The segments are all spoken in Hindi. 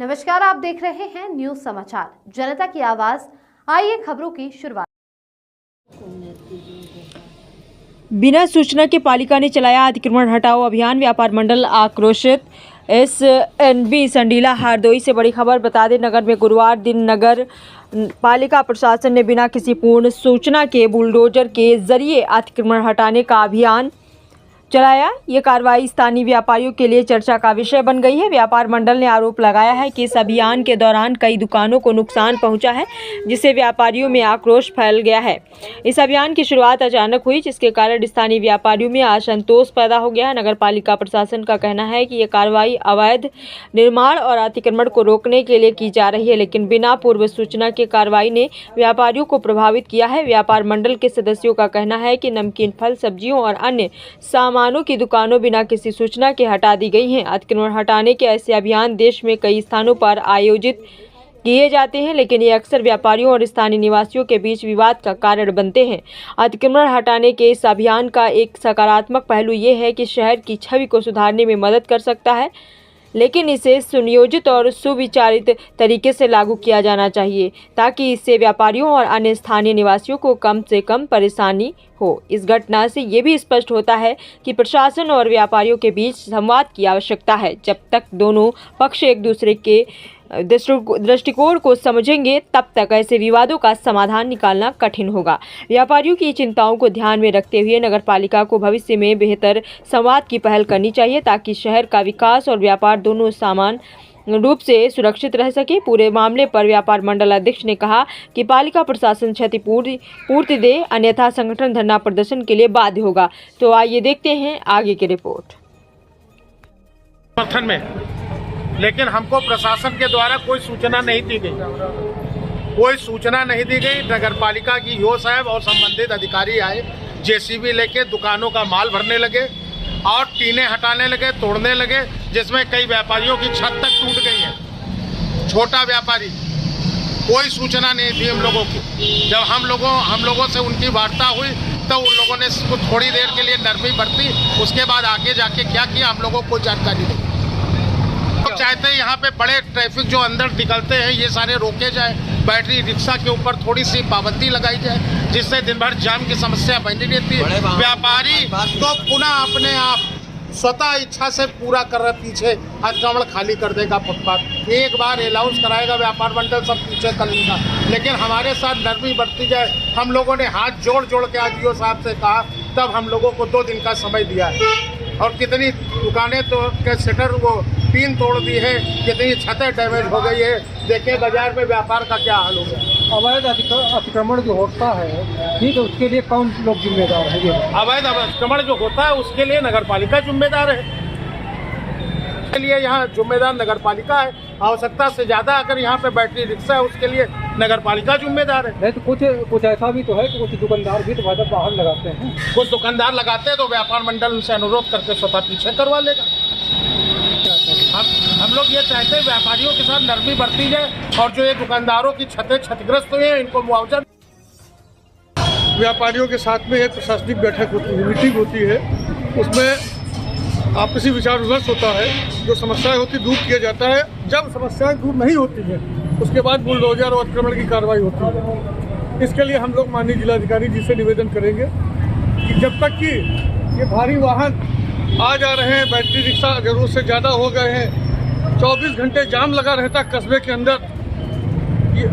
नमस्कार, आप देख रहे हैं न्यूज समाचार जनता की आवाज। आइए खबरों की शुरुआत। बिना सूचना के पालिका ने चलाया अतिक्रमण हटाओ अभियान, व्यापार मंडल आक्रोशित। SNB संडीला हरदोई से बड़ी खबर। बता दें, नगर में गुरुवार दिन नगर पालिका प्रशासन ने बिना किसी पूर्ण सूचना के बुलडोजर के जरिए अतिक्रमण हटाने का अभियान चलाया। ये कार्रवाई स्थानीय व्यापारियों के लिए चर्चा का विषय बन गई है। व्यापार मंडल ने आरोप लगाया है कि इस अभियान के दौरान कई दुकानों को नुकसान पहुंचा है, जिससे व्यापारियों में आक्रोश फैल गया है। इस अभियान की शुरुआत अचानक हुई, जिसके कारण स्थानीय व्यापारियों में असंतोष पैदा हो गया है। नगर पालिका प्रशासन का कहना है कि ये कार्रवाई अवैध निर्माण और अतिक्रमण को रोकने के लिए की जा रही है, लेकिन बिना पूर्व सूचना के कार्रवाई ने व्यापारियों को प्रभावित किया है। व्यापार मंडल के सदस्यों का कहना है कि नमकीन, फल, सब्जियों और अन्य सामानों की दुकानों बिना किसी सूचना के हटा दी गई हैं। अतिक्रमण हटाने के ऐसे अभियान देश में कई स्थानों पर आयोजित किए जाते हैं, लेकिन ये अक्सर व्यापारियों और स्थानीय निवासियों के बीच विवाद का कारण बनते हैं। अतिक्रमण हटाने के इस अभियान का एक सकारात्मक पहलू ये है कि शहर की छवि को सुधारने में मदद कर सकता है, लेकिन इसे सुनियोजित और सुविचारित तरीके से लागू किया जाना चाहिए, ताकि इससे व्यापारियों और अन्य स्थानीय निवासियों को कम से कम परेशानी हो। इस घटना से ये भी स्पष्ट होता है कि प्रशासन और व्यापारियों के बीच संवाद की आवश्यकता है। जब तक दोनों पक्ष एक दूसरे के दृष्टिकोण को समझेंगे, तब तक ऐसे विवादों का समाधान निकालना कठिन होगा। व्यापारियों की चिंताओं को ध्यान में रखते हुए नगरपालिका को भविष्य में बेहतर संवाद की पहल करनी चाहिए, ताकि शहर का विकास और व्यापार दोनों समान रूप से सुरक्षित रह सके। पूरे मामले पर व्यापार मंडल अध्यक्ष ने कहा कि पालिका प्रशासन क्षतिपूर्ति दे, अन्यथा संगठन धरना प्रदर्शन के लिए बाध्य होगा। तो आइए देखते हैं आगे की रिपोर्ट। समर्थन में, लेकिन हमको प्रशासन के द्वारा कोई सूचना नहीं दी गई। कोई सूचना नहीं दी गई। नगर पालिका की ईओ साहब और संबंधित अधिकारी आए, JCB लेके दुकानों का माल भरने लगे और टीने हटाने लगे, तोड़ने लगे, जिसमें कई व्यापारियों की छत तक टूट गई है। छोटा व्यापारी, कोई सूचना नहीं थी हम लोगों की। जब हम लोगों से उनकी वार्ता हुई तो उन लोगों ने थोड़ी देर के लिए नरमी बरती, उसके बाद आगे जाके क्या किया हम लोगों को कोई जानकारी नहीं। तो चाहते हैं यहाँ पे बड़े ट्रैफिक जो अंदर निकलते हैं ये सारे रोके जाए, बैटरी रिक्शा के ऊपर थोड़ी सी पाबंदी लगाई जाए, जिससे दिन भर जाम की समस्या बनी रहती है। व्यापारी तो पुनः अपने आप स्वतः इच्छा से पूरा कर रहे, पीछे अतिक्रमण खाली कर देगा फुटपाथ। एक बार अनाउंस कराएगा व्यापार मंडल, सब पीछे कर लेगा, लेकिन हमारे साथ नरमी बरती जाए। हम लोगों ने हाथ जोड़ के आज ईओ साहब से कहा, तब हम लोगों को 2 दिन का समय दिया है। और कितनी दुकानें तो के शटर वो टीन तोड़ दी है, कितनी छतें डैमेज हो गई है। देखिए बाजार में व्यापार का क्या हाल हो गया। अवैध अतिक्रमण जो होता है, ठीक है, उसके लिए कौन लोग जिम्मेदार है? अवैध अतिक्रमण जो होता है उसके लिए नगर पालिका जिम्मेदार है। उसके लिए यहाँ जिम्मेदार नगर पालिका है। आवश्यकता से ज्यादा अगर यहाँ पे बैटरी रिक्शा है, उसके लिए नगर पालिका जिम्मेदार है। नहीं तो कुछ ऐसा भी तो है कि कुछ दुकानदार भी तो बाहर लगाते हैं। कुछ दुकानदार लगाते हैं तो व्यापार मंडल उनसे अनुरोध करके स्वतः पीछे करवा लेगा। हम लोग ये चाहते हैं व्यापारियों के साथ नरमी बरती जाए, और जो ये दुकानदारों की छतें क्षतिग्रस्त हुई हैं इनको मुआवजा। व्यापारियों के साथ में एक प्रशासनिक बैठक होती है, मीटिंग होती है, उसमें आपसी विचार विमर्श होता है, जो समस्याएं होती दूर किया जाता है। जब समस्याएं दूर नहीं होती हैं उसके बाद बुलडोजर और अतिक्रमण की कार्रवाई होती है। इसके लिए हम लोग माननीय जिलाधिकारी जी से निवेदन करेंगे कि जब तक कि ये भारी वाहन आ जा रहे हैं, बैटरी रिक्शा जरूरत से ज़्यादा हो गए हैं, 24 घंटे जाम लगा रहता कस्बे के अंदर, ये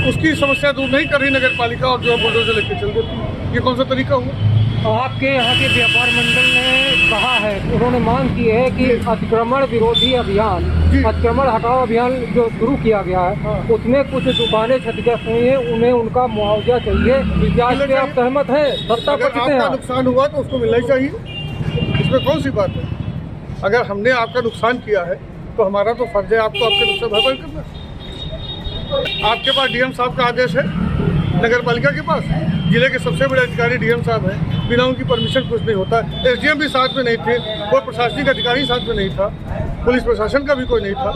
उसकी समस्या दूर नहीं कर रही नगर पालिका, और जो है बुलडोजर लेके चल देती। ये कौन सा तरीका हुआ? आपके यहाँ के व्यापार मंडल ने कहा है, उन्होंने मांग की है कि अतिक्रमण विरोधी अभियान, अतिक्रमण हटाओ अभियान जो शुरू किया गया है, उसमें कुछ दुकानें क्षतिग्रस्त हुई हैं, उन्हें उनका मुआवजा चाहिए। क्या इस पे आप सहमत हैं? आपका नुकसान हुआ तो उसको मिलना ही चाहिए, इसमें कौन सी बात है? अगर हमने आपका नुकसान किया है तो हमारा तो फर्ज है आपको आपके नुकसान भरपाई करना। आपके पास डीएम साहब का आदेश है, नगर पालिका के पास जिले के सबसे बड़े अधिकारी डीएम साहब हैं, बिना उनकी परमिशन कुछ नहीं होता। SDM भी साथ में नहीं थे, कोई प्रशासनिक अधिकारी साथ में नहीं था, पुलिस प्रशासन का भी कोई नहीं था।